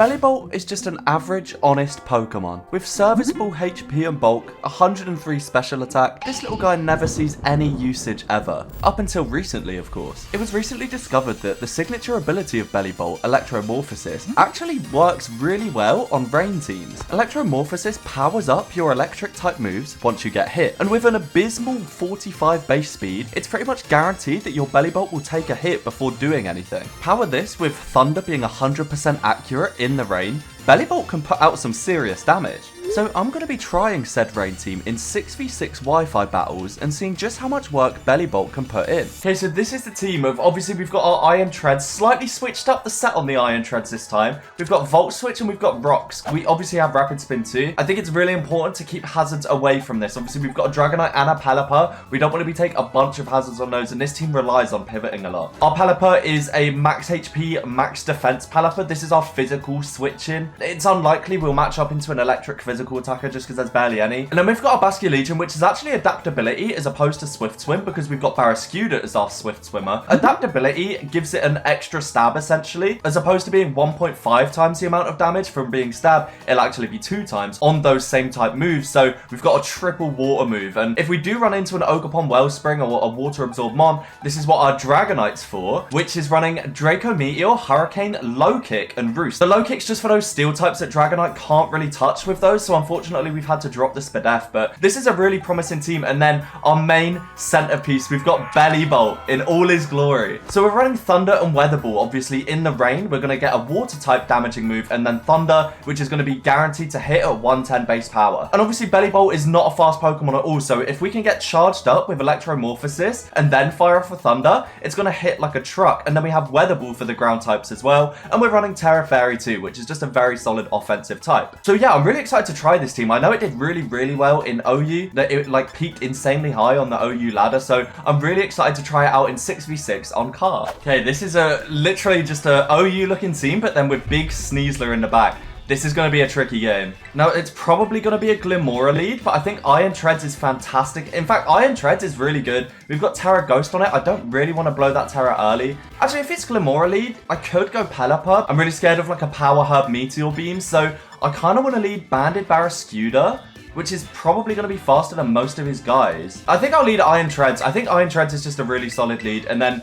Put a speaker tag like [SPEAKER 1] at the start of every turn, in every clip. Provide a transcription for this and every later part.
[SPEAKER 1] Bellibolt is just an average, honest Pokemon. With serviceable HP and bulk, 103 special attack, this little guy never sees any usage ever. Up until recently, of course. It was recently discovered that the signature ability of Bellibolt, Electromorphosis, actually works really well on rain teams. Electromorphosis powers up your electric type moves once you get hit, and with an abysmal 45 base speed, it's pretty much guaranteed that your Bellibolt will take a hit before doing anything. Power this with Thunder being 100% accurate in the rain, Bellibolt can put out some serious damage. So I'm going to be trying said rain team in 6v6 Wi-Fi battles and seeing just how much work Bellibolt can put in. Okay, so this is the team of, obviously we've got our Iron Treads, slightly switched up the set on the Iron Treads this time. We've got Volt Switch and we've got Rocks. We obviously have Rapid Spin too. I think it's really important to keep hazards away from this. Obviously we've got a Dragonite and a Pelipper. We don't want to be taking a bunch of hazards on those, and this team relies on pivoting a lot. Our Pelipper is a max HP, max defense Pelipper. This is our physical switching. It's unlikely we'll match up into an electric physical attacker just because there's barely any. And then we've got our Basculegion, which is actually adaptability as opposed to Swift Swim, because we've got Barraskewda as our Swift Swimmer. Adaptability gives it an extra stab essentially, as opposed to being 1.5 times the amount of damage from being stabbed, it'll actually be 2 times on those same type moves. So we've got a triple water move, and if we do run into an Ogerpon Wellspring or a Water Absorb Mon, this is what our Dragonite's for, which is running Draco Meteor, Hurricane, Low Kick, and Roost. The Low Kick's just for those steel types that Dragonite can't really touch with those, so unfortunately we've had to drop the Spadef, but this is a really promising team. And then our main centerpiece, we've got Bellibolt in all his glory. So we're running Thunder and Weather Ball. Obviously in the rain, we're going to get a water type damaging move, and then Thunder, which is going to be guaranteed to hit at 110 base power. And obviously Bellibolt is not a fast Pokemon at all, so if we can get charged up with Electromorphosis and then fire off a Thunder, it's going to hit like a truck. And then we have Weather Ball for the ground types as well, and we're running Terra Fairy too, which is just a very solid offensive type. So yeah, I'm really excited to try this team. I know it did really well in OU, that it like peaked insanely high on the OU ladder, so I'm really excited to try it out in 6v6 on card. Okay, this is literally just a OU looking team, but then with big Sneasler in the back. This is going to be a tricky game. Now, it's probably going to be a Glimmora lead, but I think Iron Treads is fantastic. In fact, Iron Treads is really good. We've got Terra Ghost on it. I don't really want to blow that Terra early. Actually, if it's Glimmora lead, I could go Pelipper. I'm really scared of like a Power Herb Meteor Beam, so I kind of want to lead Banded Barraskewda, which is probably going to be faster than most of his guys. I think I'll lead Iron Treads. I think Iron Treads is just a really solid lead. And then,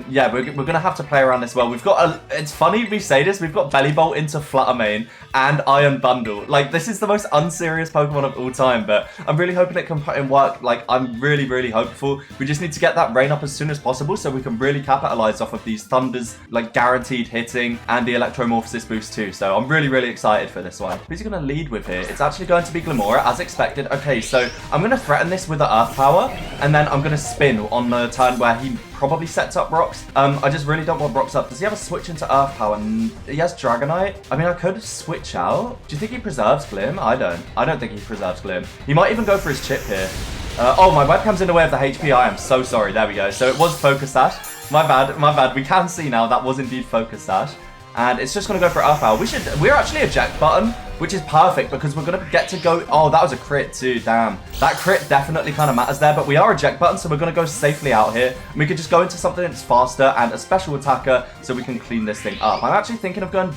[SPEAKER 1] yeah, we're going to have to play around this well. We've got it's funny we say this, we've got Bellibolt into Flutter Mane and Iron Bundle. Like, this is the most unserious Pokemon of all time, but I'm really hoping it can put in work. Like, I'm really hopeful. We just need to get that rain up as soon as possible so we can really capitalize off of these Thunders, like guaranteed hitting, and the Electromorphosis boost too. So I'm really excited for this one. Who's he going to lead with here? It's actually going to be Glimmora, as expected. Okay, so I'm going to threaten this with the Earth Power, and then I'm going to spin on the turn where he probably sets up Rocks. I just really don't want Rocks up. Does he have a switch into Earth Power? He has Dragonite. I mean, I could switch out. Do you think he preserves Glim? I don't think he preserves Glim. He might even go for his chip here. Oh, my webcam's in the way of the HP. I am so sorry. There we go. So it was Focus Sash. My bad. We can see now that was indeed Focus Sash. And it's just going to go for Earth Power. We're actually eject button, which is perfect because we're going to get to go. Oh, that was a crit too. Damn. That crit definitely kind of matters there, but we are eject button, so we're going to go safely out here. And we could just go into something that's faster and a special attacker so we can clean this thing up. I'm actually thinking of going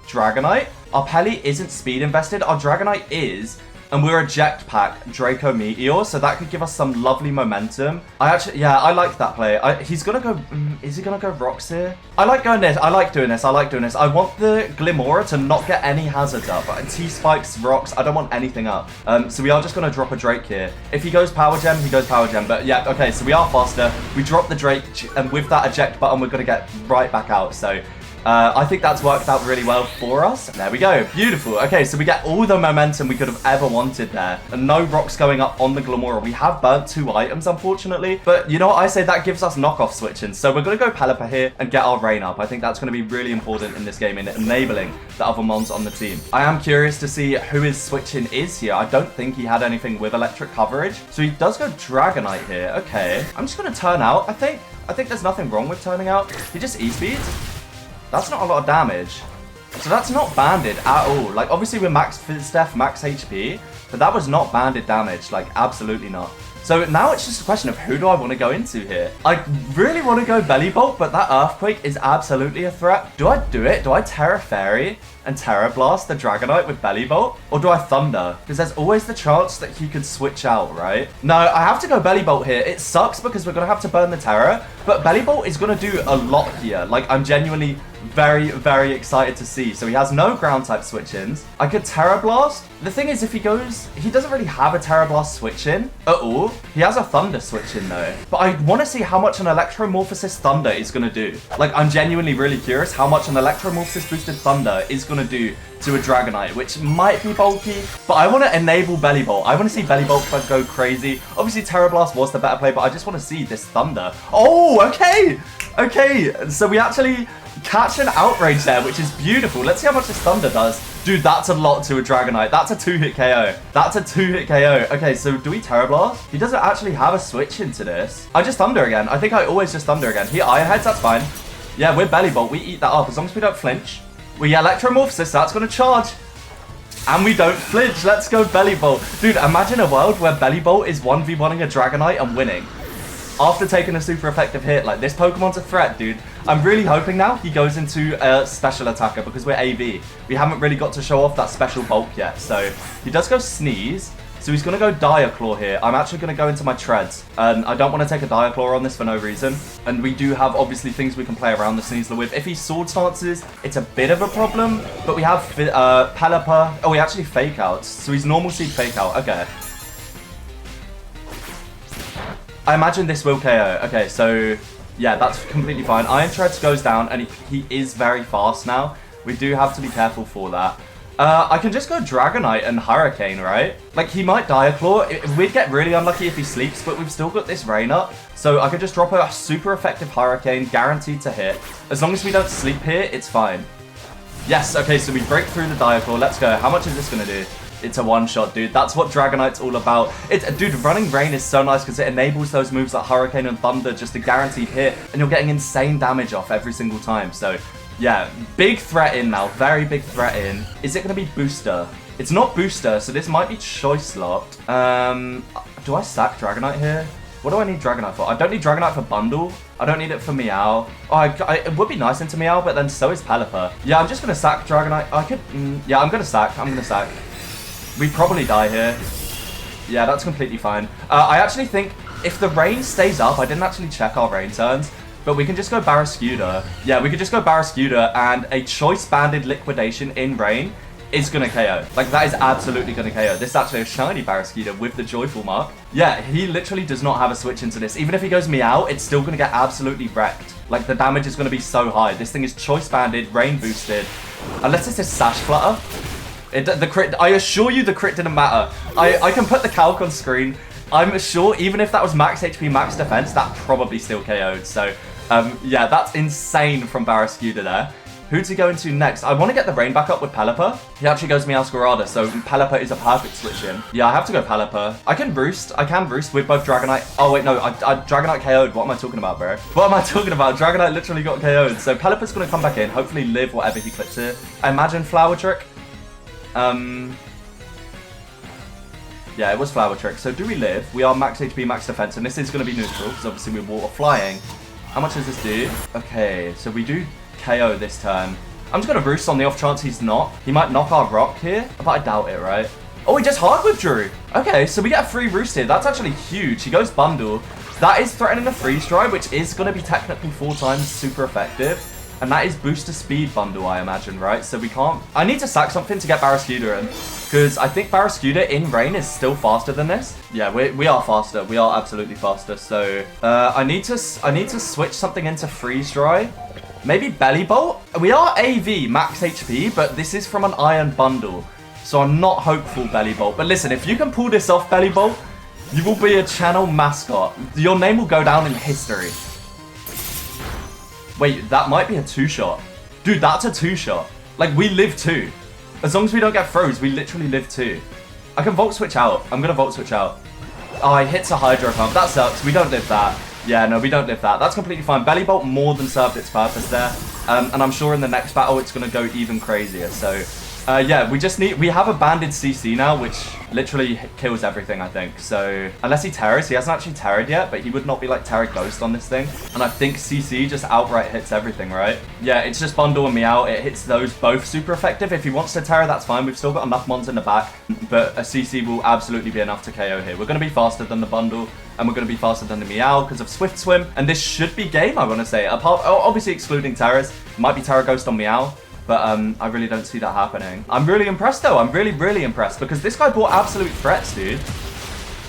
[SPEAKER 1] Dragonite. Our Pelly isn't speed invested. Our Dragonite is. And we're eject pack Draco Meteor, so that could give us some lovely momentum. I like that play. He's gonna go, is he gonna go Rocks here? I like going this, I like doing this. I want the Glimmora to not get any hazards up. T-Spikes, Rocks, I don't want anything up. So we are just gonna drop a Drake here. If he goes Power Gem, he goes Power Gem. But yeah, okay, so we are faster. We drop the Drake, and with that eject button, we're gonna get right back out. So I think that's worked out really well for us. There we go. Beautiful. Okay, so we get all the momentum we could have ever wanted there. And no Rocks going up on the Glimmora. We have burnt 2 items, unfortunately. But you know what? I say that gives us knockoff switching. So we're going to go Pelipper here and get our rain up. I think that's going to be really important in this game in enabling the other mons on the team. I am curious to see who his switching is here. I don't think he had anything with electric coverage. So he does go Dragonite here. Okay. I'm just going to turn out, I think. I think there's nothing wrong with turning out. He just E-speeds. That's not a lot of damage. So that's not banded at all. Like, obviously we're max Steph, max HP, but that was not banded damage. Like, absolutely not. So now it's just a question of who do I want to go into here. I really want to go Bellibolt, but that Earthquake is absolutely a threat. Do I do it? Do I Terra Fairy and Terra Blast the Dragonite with Bellibolt? Or do I Thunder? Because there's always the chance that he could switch out, right? No, I have to go Bellibolt here. It sucks because we're going to have to burn the Terra, but Bellibolt is going to do a lot here. Like, I'm genuinely very, very excited to see. So he has no ground type switch-ins. I could Terra Blast. The thing is, if he goes, he doesn't really have a Terra Blast switch-in at all. He has a Thunder switch-in though. But I want to see how much an Electromorphosis Thunder is going to do. Like, I'm genuinely really curious how much an Electromorphosis boosted Thunder is going to do to a Dragonite, which might be bulky, but I want to enable Bellibolt. I want to see Bellibolt go crazy. Obviously, Terra Blast was the better play, but I just want to see this Thunder. Oh, okay. Okay, so we actually catch an Outrage there, which is beautiful. Let's see how much this Thunder does. Dude, that's a lot to a Dragonite. That's a 2-hit KO. That's a 2-hit KO. Okay, so do we Terra Blast? He doesn't actually have a switch into this. I just Thunder again. I think I always just Thunder again. He Iron Heads, that's fine. Yeah, we're Bellibolt. We eat that up as long as we don't flinch. We Electromorphosis, that's going to charge. And we don't flinch. Let's go Bellibolt. Dude, imagine a world where Bellibolt is 1v1ing a Dragonite and winning after taking a super effective hit. Like, this Pokemon's a threat, dude. I'm really hoping now he goes into a special attacker because we're AV. We haven't really got to show off that special bulk yet. So he does go Sneeze. So he's going to go Diaclaw here. I'm actually going to go into my Treads. And I don't want to take a Diaclaw on this for no reason. And we do have, obviously, things we can play around the Sneasler with. If he Sword Stances, it's a bit of a problem. But we have Pelipper. Oh, he actually Fake Outs. So he's Normal Seed Fake Out. Okay. I imagine this will KO. Okay, so yeah, that's completely fine. Iron Treads goes down, and he is very fast now. We do have to be careful for that. I can just go Dragonite and Hurricane, right? Like, he might Diaclaw. We'd get really unlucky if he sleeps, but we've still got this Rain up. So I could just drop a super effective Hurricane, guaranteed to hit. As long as we don't sleep here, it's fine. Yes, okay, so we break through the Diaclaw. Let's go. How much is this going to do? It's a one-shot, dude. That's what Dragonite's all about. Dude, running Rain is so nice because it enables those moves like Hurricane and Thunder, just a guaranteed hit, and you're getting insane damage off every single time. So, yeah, big threat in now. Very big threat in. Is it going to be Booster? It's not Booster, so this might be Choice Locked. Do I sack Dragonite here? What do I need Dragonite for? I don't need Dragonite for Bundle. I don't need it for Meow. Oh, it would be nice into Meow, but then so is Pelipper. Yeah, I'm just going to sack Dragonite. I could... yeah, I'm going to sack. I'm going to sack. We probably die here. Yeah, that's completely fine. I actually think if the Rain stays up, I didn't actually check our Rain turns, but we can just go Barraskewda. Yeah, we could just go Barraskewda, and a Choice Banded Liquidation in Rain is going to KO. Like, that is absolutely going to KO. This is actually a shiny Barraskewda with the Joyful mark. Yeah, he literally does not have a switch into this. Even if he goes Meow, it's still going to get absolutely wrecked. Like, the damage is going to be so high. This thing is Choice Banded, Rain boosted. Unless it's a Sash Flutter. The crit, I assure you the crit didn't matter. I can put the calc on screen. I'm sure even if that was max HP, max defense, that probably still KO'd. So, yeah, that's insane from Barraskewda there. Who to go into next? I want to get the Rain back up with Pelipper. He actually goes Meowscarada, so Pelipper is a perfect switch in. Yeah, I have to go Pelipper. I can Roost with both Dragonite. Oh, wait, no, I Dragonite KO'd. What am I talking about, bro? What am I talking about? Dragonite literally got KO'd. So Pelipper's going to come back in, hopefully live whatever he clips here. I imagine Flower Trick. Yeah, it was Flower Trick. So do we live? We are max HP, max defense, and this is going to be neutral because obviously we're water flying. How much does this do? Okay, so we do KO this turn. I'm just going to Roost on the off chance he's not. He might knock our Rock here, but I doubt it, right? Oh, he just hard withdrew. Okay, so we get a free Roost here. That's actually huge. He goes Bundle. That is threatening a Freeze Dry, which is going to be technically 4 times super effective. And that is Booster Speed Bundle, I imagine, right? So we can't... I need to sack something to get Barraskewda in. Because I think Barraskewda in Rain is still faster than this. Yeah, we are faster. We are absolutely faster. So I need to switch something into Freeze Dry. Maybe Bellibolt? We are AV, max HP, but this is from an Iron Bundle. So I'm not hopeful, Bellibolt. But listen, if you can pull this off, Bellibolt, you will be a channel mascot. Your name will go down in history. Wait, that might be a 2-shot. Dude, that's a 2-shot. Like, we live 2. As long as we don't get froze, we literally live 2. I can Volt Switch out. I'm going to Volt Switch out. Oh, he hits a Hydro Pump. That sucks. We don't live that. Yeah, no, we don't live that. That's completely fine. Bellibolt more than served its purpose there. And I'm sure in the next battle, it's going to go even crazier. So, Yeah, we have a banded CC now, which literally kills everything, I think. So, unless he terrors, he hasn't actually terrored yet, but he would not be like Terra-Ghost on this thing. And I think CC just outright hits everything, right? Yeah, it's just Bundle and Meow. It hits those both super effective. If he wants to terror, that's fine. We've still got enough mons in the back, but a CC will absolutely be enough to KO here. We're going to be faster than the Bundle, and we're going to be faster than the Meow because of Swift Swim. And this should be game, I want to say. Apart, obviously excluding terrors. Might be Terra-Ghost on Meow. But I really don't see that happening. I'm really impressed though. I'm really impressed because this guy bought absolute threats, dude.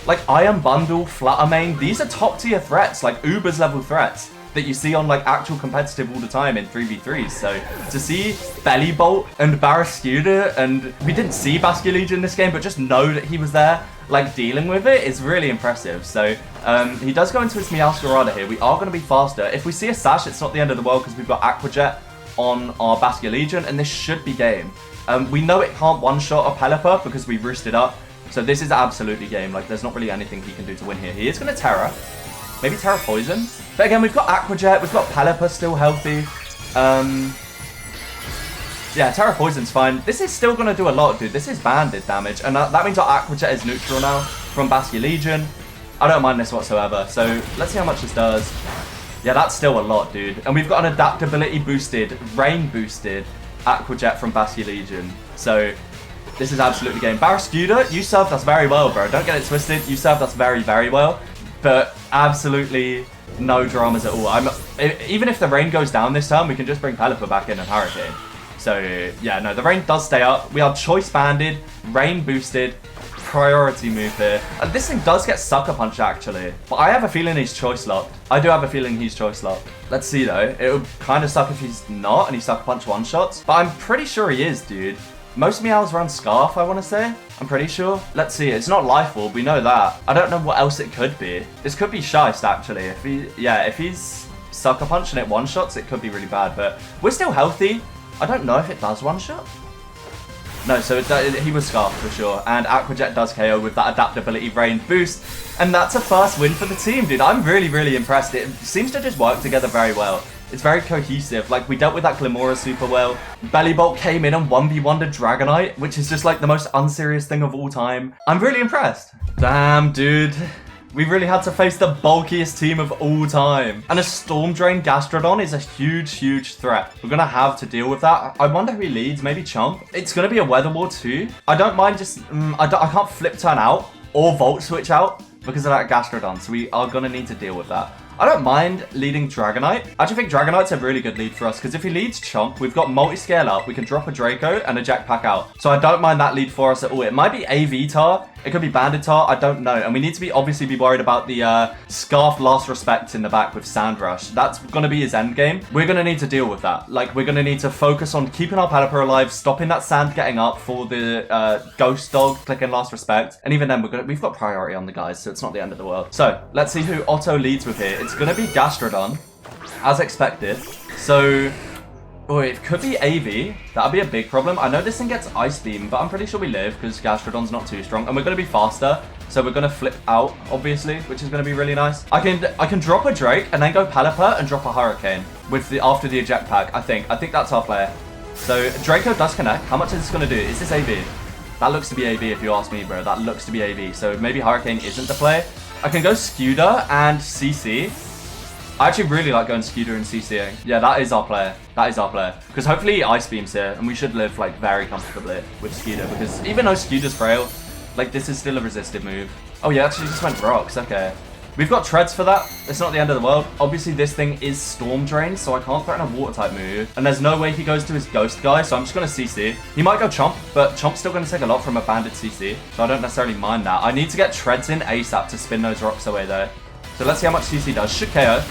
[SPEAKER 1] Like Iron Bundle, Flutter Main, these are top tier threats, like Uber's level threats that you see on like actual competitive all the time in 3v3s. So to see Bellibolt and Barraskewda, and we didn't see Basculegion in this game, but just know that he was there, like dealing with it is really impressive. So he does go into his Meowscarada here. We are going to be faster. If we see a Sash, it's not the end of the world because we've got Aqua Jet on our Basculegion, and this should be game. We know it can't one-shot a Pelipper because we roosted up, so this is absolutely game. Like, there's not really anything he can do to win here. He is going to Terra. Maybe Terra Poison. But again, we've got Aqua Jet, we've got Pelipper still healthy. Yeah, Terra Poison's fine. This is still going to do a lot, dude. This is banded damage, and that means our Aqua Jet is neutral now from Basculegion. I don't mind this whatsoever, so let's see how much this does. Yeah, that's still a lot, dude. And we've got an adaptability boosted, rain boosted Aqua Jet from Basculegion. So this is absolutely game. Barraskewda, you served us very well, bro. Don't get it twisted. You served us very well. But absolutely no dramas at all. Even if the rain goes down this turn, we can just bring Pelipper back in and Hurricane. So yeah, no, the rain does stay up. We are choice banded, rain boosted. Priority move here. And this thing does get Sucker Punch actually, but I have a feeling he's choice locked. I do have a feeling he's choice locked. Let's see though. It would kind of suck if he's not and he Sucker Punch one shots, but I'm pretty sure he is, dude. Most Meows run Scarf, I want to say. I'm pretty sure. Let's see. It's not Life Orb. We know that. I don't know what else it could be. This could be Shiest actually. If he's Sucker Punch and it one shots, it could be really bad. But we're still healthy. I don't know if it does one shot. No, so he was Scarf for sure, and Aqua Jet does KO with that adaptability rain boost, and that's a first win for the team, dude. I'm really impressed. It seems to just work together very well. It's very cohesive. Like, we dealt with that Glimora super well. Bellibolt came in and 1v1'd Dragonite, which is just like the most unserious thing of all time. I'm really impressed. Damn, dude. We really had to face the bulkiest team of all time. And a Storm Drain Gastrodon is a huge threat. We're going to have to deal with that. I wonder who he leads. Maybe Chomp. It's going to be a Weather War too. I don't mind just... I can't flip turn out or Volt Switch out because of that Gastrodon. So we are going to need to deal with that. I don't mind leading Dragonite. I actually think Dragonite's a really good lead for us because if he leads Chomp, we've got multi-scale up. We can drop a Draco and a Jetpack out. So I don't mind that lead for us at all. It might be AV Tar. It could be Banded Tar. I don't know. And we need to obviously be worried about the Scarf Last Respect in the back with Sand Rush. That's going to be his end game. We're going to need to deal with that. Like, we're going to need to focus on keeping our Pelipper alive, stopping that Sand getting up for the Ghost Dog clicking Last Respect. And even then, we've got priority on the guys, so it's not the end of the world. So let's see who Otto leads with here. It's going to be Gastrodon, as expected. So... oh, it could be AV. That'll be a big problem. I know this thing gets Ice Beam, but I'm pretty sure we live because Gastrodon's not too strong. And we're going to be faster. So we're going to flip out, obviously, which is going to be really nice. I can drop a Drake and then go Pelipper and drop a Hurricane with after the eject pack, I think. I think that's our play. So Draco does connect. How much is this going to do? Is this AV? That looks to be AV if you ask me, bro. That looks to be AV. So maybe Hurricane isn't the play. I can go Scooter and CC. I actually really like going Scooter and CCing. Yeah, that is our player. That is our player. Because hopefully he Ice Beams here, and we should live like very comfortably with Scooter. Because even though Scooter's frail, like this is still a resisted move. Oh yeah, actually just went Rocks. Okay. We've got Treads for that. It's not the end of the world. Obviously this thing is Storm Drain, so I can't threaten a Water type move. And there's no way he goes to his Ghost guy, so I'm just going to CC. He might go Chomp, but Chomp's still going to take a lot from a banded CC. So I don't necessarily mind that. I need to get Treads in ASAP to spin those rocks away though. So let's see how much CC does. Should KO.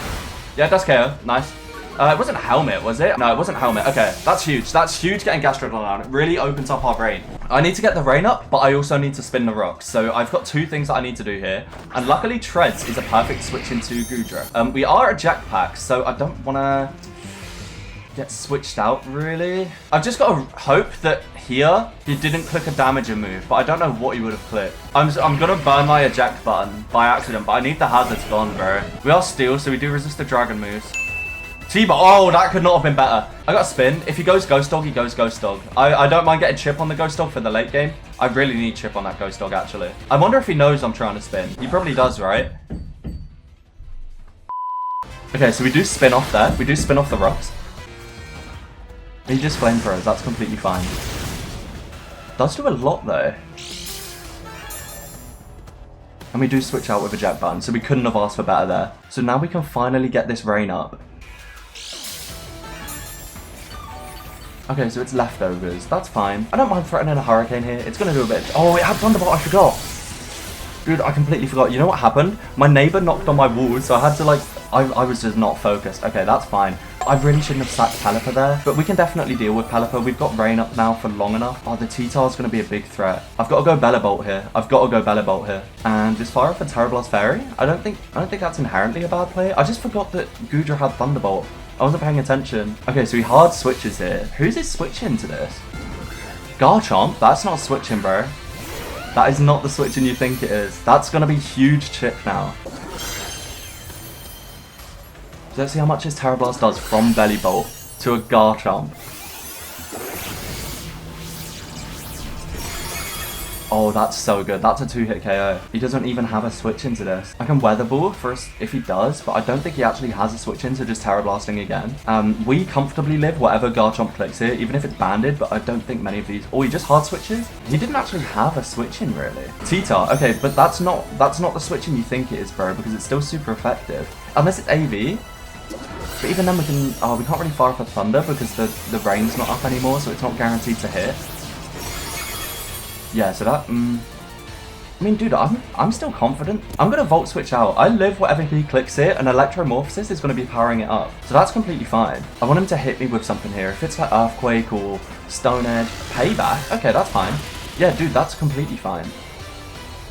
[SPEAKER 1] Yeah, it does KO. Nice. It wasn't Helmet, was it? No, it wasn't Helmet. Okay, that's huge. That's huge getting Gastrodon down. It really opens up our brain. I need to get the rain up, but I also need to spin the rocks. So I've got two things that I need to do here. And luckily, Treads is a perfect switch into Goodra. We are a Jetpack, so I don't want to get switched out, really. I've just got to hope that here he didn't click a damager move, but I don't know what he would have clicked. I'm going to burn my eject button by accident, but I need the hazards gone, bro. We are steel, so we do resist the dragon moves. T-Bot. Oh, that could not have been better. I got a spin. If he goes Ghost Dog, he goes Ghost Dog. I don't mind getting chip on the Ghost Dog for the late game. I really need chip on that Ghost Dog, actually. I wonder if he knows I'm trying to spin. He probably does, right? Okay, so we do spin off there. We do spin off the rocks. He just flamethrowers. That's completely fine. Does do a lot, though. And we do switch out with a jet button, so we couldn't have asked for better there. So now we can finally get this rain up. Okay, so it's leftovers. That's fine. I don't mind threatening a hurricane here. It's going to do a bit. Oh, it had Thunderbolt. I forgot. Dude, I completely forgot. You know what happened? My neighbor knocked on my wall, so I had to, like... I was just not focused. Okay, that's fine. I really shouldn't have sacked Pelipper there, but we can definitely deal with Pelipper. We've got rain up now for long enough. Oh, the T-Tar's going to be a big threat. I've got to go Bellibolt here. And just fire off a Terra Blast Fairy? I don't think that's inherently a bad play. I just forgot that Goodra had Thunderbolt. I wasn't paying attention. Okay, so he hard switches here. Who's his switching to this? Garchomp? That's not switching, bro. That is not the switching you think it is. That's going to be huge chip now. So let's see how much his Terra Blast does from Bellibolt to a Garchomp. Oh, that's so good. That's a 2-hit KO. He doesn't even have a switch into this. I can Weather Ball first if he does, but I don't think he actually has a switch into just Terra Blasting again. We comfortably live whatever Garchomp clicks here, even if it's banded, but I don't think many of these... Oh, he just hard switches? He didn't actually have a switch in, really. T-Tar. Okay, but that's not the switching you think it is, bro, because it's still super effective. Unless it's AV. But even then we can... Oh, we can't really fire off a Thunder because the rain's not up anymore, so it's not guaranteed to hit. Yeah, so that... I mean, dude, I'm still confident. I'm going to Volt Switch out. I live whatever he clicks here, and Electromorphosis is going to be powering it up. So that's completely fine. I want him to hit me with something here. If it's like Earthquake or Stone Edge, Payback, okay, that's fine. Yeah, dude, that's completely fine.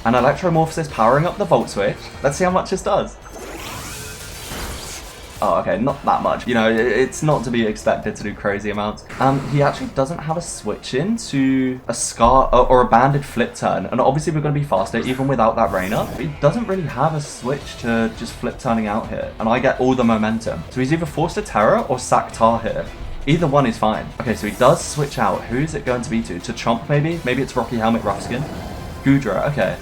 [SPEAKER 1] And Electromorphosis powering up the Volt Switch. Let's see how much this does. Oh, okay, not that much. You know, it's not to be expected to do crazy amounts. He actually doesn't have a switch into a Scar or a banded flip turn, and obviously we're going to be faster even without that rain up. He doesn't really have a switch to just flip turning out here, and I get all the momentum. So he's either forced to Terra or sack Tar here. Either one is fine. Okay, so he does switch out. Who is it going to be to? To Chomp, maybe? Maybe it's Rocky Helmet Rough-Skin. Goodra, okay.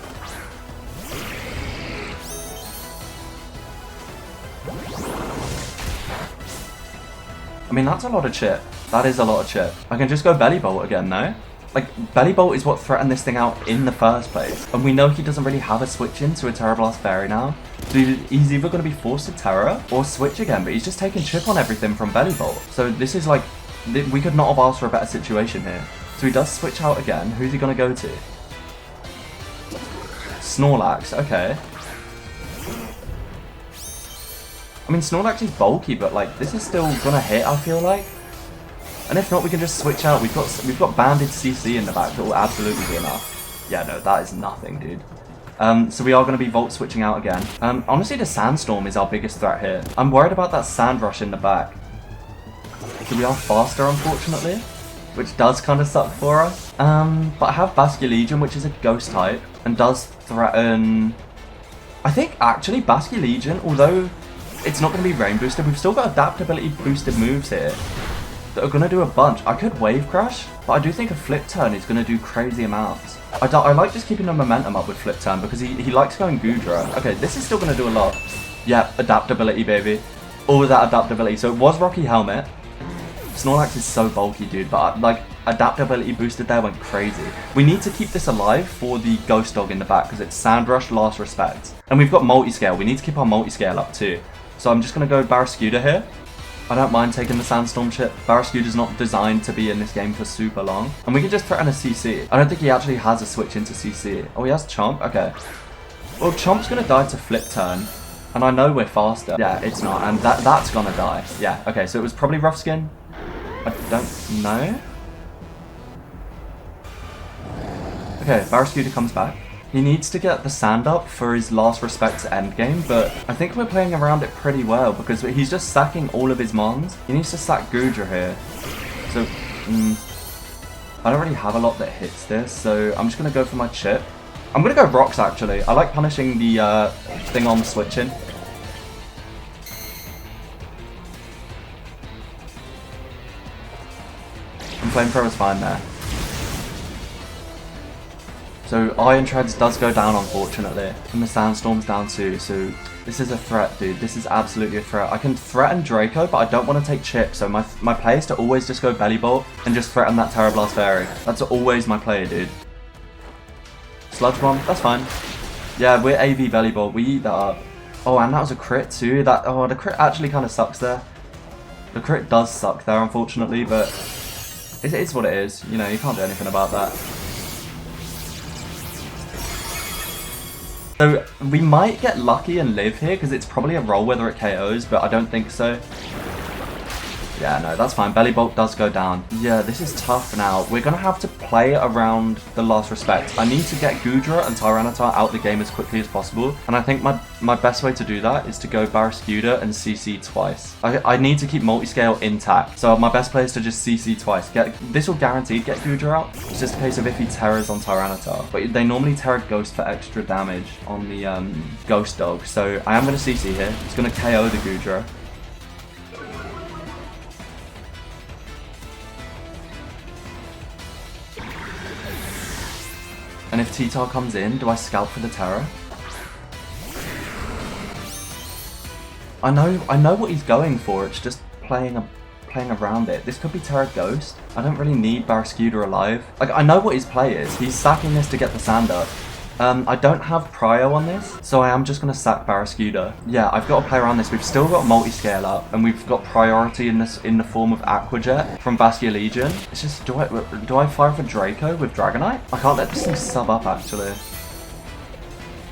[SPEAKER 1] I mean, that's a lot of chip. That is a lot of chip. I can just go Bellibolt again, though. Like, Bellibolt is what threatened this thing out in the first place. And we know he doesn't really have a switch into a Terra Blast Fairy now. So he's either going to be forced to Terra or switch again. But he's just taking chip on everything from Bellibolt. So this is like... We could not have asked for a better situation here. So he does switch out again. Who's he going to go to? Snorlax, okay. I mean, Snorlax is bulky, but like this is still gonna hit, I feel like. And if not, we can just switch out. We've got banded CC in the back that will absolutely be enough. Yeah, no, that is nothing, dude. So we are gonna be Volt switching out again. Honestly, the Sandstorm is our biggest threat here. I'm worried about that Sand Rush in the back. So we are faster, unfortunately, which does kind of suck for us. But I have Basculegion, which is a Ghost type, and does threaten... I think, actually, Basculegion, although... It's not going to be rain boosted. We've still got adaptability boosted moves here that are going to do a bunch. I could Wave Crash, but I do think a Flip Turn is going to do crazy amounts. I like just keeping the momentum up with Flip Turn because he likes going Goodra. Okay, this is still going to do a lot. Yeah, adaptability, baby. All of that adaptability. So it was Rocky Helmet. Snorlax is so bulky, dude, but like adaptability boosted there went crazy. We need to keep this alive for the Ghost Dog in the back because it's Sand Rush, Last Respect. And we've got Multiscale. We need to keep our Multiscale up too. So I'm just going to go Barrascuda here. I don't mind taking the Sandstorm chip. Barrascuda's not designed to be in this game for super long. And we can just threaten a CC. I don't think he actually has a switch into CC. Oh, he has Chomp? Okay. Well, Chomp's going to die to Flip Turn. And I know we're faster. Yeah, it's not. And that's going to die. Yeah, okay. So it was probably Rough Skin. I don't know. Okay, Barrascuda comes back. He needs to get the sand up for his Last Respect endgame, but I think we're playing around it pretty well because he's just sacking all of his mons. He needs to sack Goodra here. So, I don't really have a lot that hits this, so I'm just going to go for my chip. I'm going to go Rocks, actually. I like punishing the thing on switching. flamethrower is fine there. So Iron Treads does go down, unfortunately. And the Sandstorm's down too, so this is a threat, dude. This is absolutely a threat. I can threaten Draco, but I don't want to take chip, so my play is to always just go Bellibolt and just threaten that Terra Blast Fairy. That's always my play, dude. Sludge Bomb, that's fine. Yeah, we're AV Bellibolt. We eat that up. Oh, and that was a crit too. The crit actually kind of sucks there. The crit does suck there, unfortunately, but it is what it is. You know, you can't do anything about that. So we might get lucky and live here because it's probably a roll whether it KOs, but I don't think so. Yeah, no, that's fine. Bellibolt does go down. Yeah, this is tough now. We're going to have to play around the last respect. I need to get Goodra and Tyranitar out the game as quickly as possible. And I think my best way to do that is to go Barraskewda and CC twice. I need to keep multiscale intact. So my best play is to just CC twice. This will guaranteed get Goodra out. It's just a case of if he Terras on Tyranitar. But they normally Terra Ghost for extra damage on the Ghost Dog. So I am going to CC here. It's going to KO the Goodra. And if T-Tar comes in, do I scalp for the Terra? I know what he's going for. It's just playing around it. This could be Terra Ghost. I don't really need Barraskewda alive. Like, I know what his play is. He's sacking this to get the sand up. I don't have Prio on this, so I am just going to sack Barraskewda. Yeah, I've got to play around this. We've still got multi-scale up, and we've got priority in this in the form of Aqua Jet from Vascular Legion. It's just, do I fire for Draco with Dragonite? I can't let this thing sub up, actually.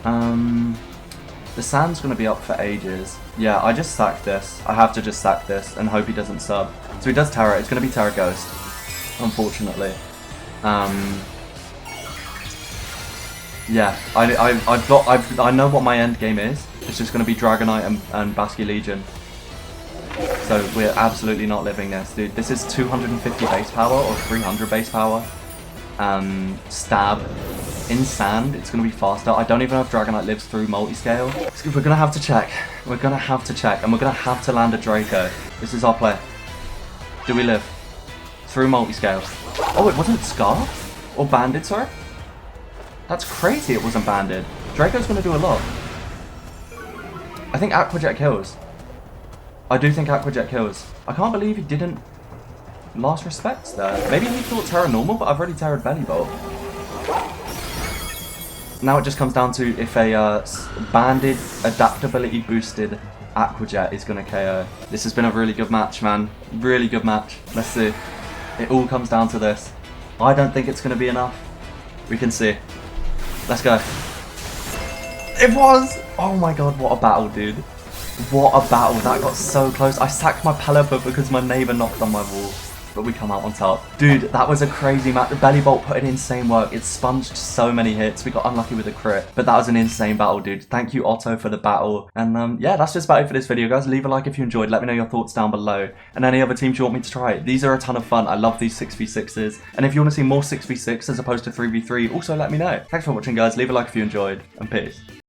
[SPEAKER 1] The sand's going to be up for ages. Yeah, I just sack this. I have to just sack this and hope he doesn't sub. So he does Terra. It's going to be Terra Ghost, unfortunately. Yeah, I know what my end game is. It's just going to be Dragonite and Vascular Legion. So we're absolutely not living this, dude. This is 250 base power or 300 base power. Stab. In sand, it's going to be faster. I don't even know if Dragonite lives through multi-scale. We're going to have to check. We're going to have to check. And we're going to have to land a Draco. This is our play. Do we live? Through multi-scale. Oh, it wasn't Scarf? Or Banded, sorry? That's crazy it wasn't Banded. Draco's going to do a lot. I think Aqua Jet kills. I do think Aqua Jet kills. I can't believe he didn't last respects there. Maybe he thought Terra normal, but I've already Terra'd Bellibolt. Now it just comes down to if a banded, adaptability boosted Aqua Jet is going to KO. This has been a really good match, man. Really good match. Let's see. It all comes down to this. I don't think it's going to be enough. We can see. Let's go. It was! Oh my god, what a battle, dude. What a battle. That got so close. I sacked my Pelipper because my neighbour knocked on my wall. But we come out on top. Dude, that was a crazy match. The Bellibolt put in insane work. It sponged so many hits. We got unlucky with a crit. But that was an insane battle, dude. Thank you, Otto, for the battle. And yeah, that's just about it for this video, guys. Leave a like if you enjoyed. Let me know your thoughts down below. And any other teams you want me to try. These are a ton of fun. I love these 6v6s. And if you want to see more 6v6 as opposed to 3v3, also let me know. Thanks for watching, guys. Leave a like if you enjoyed. And peace.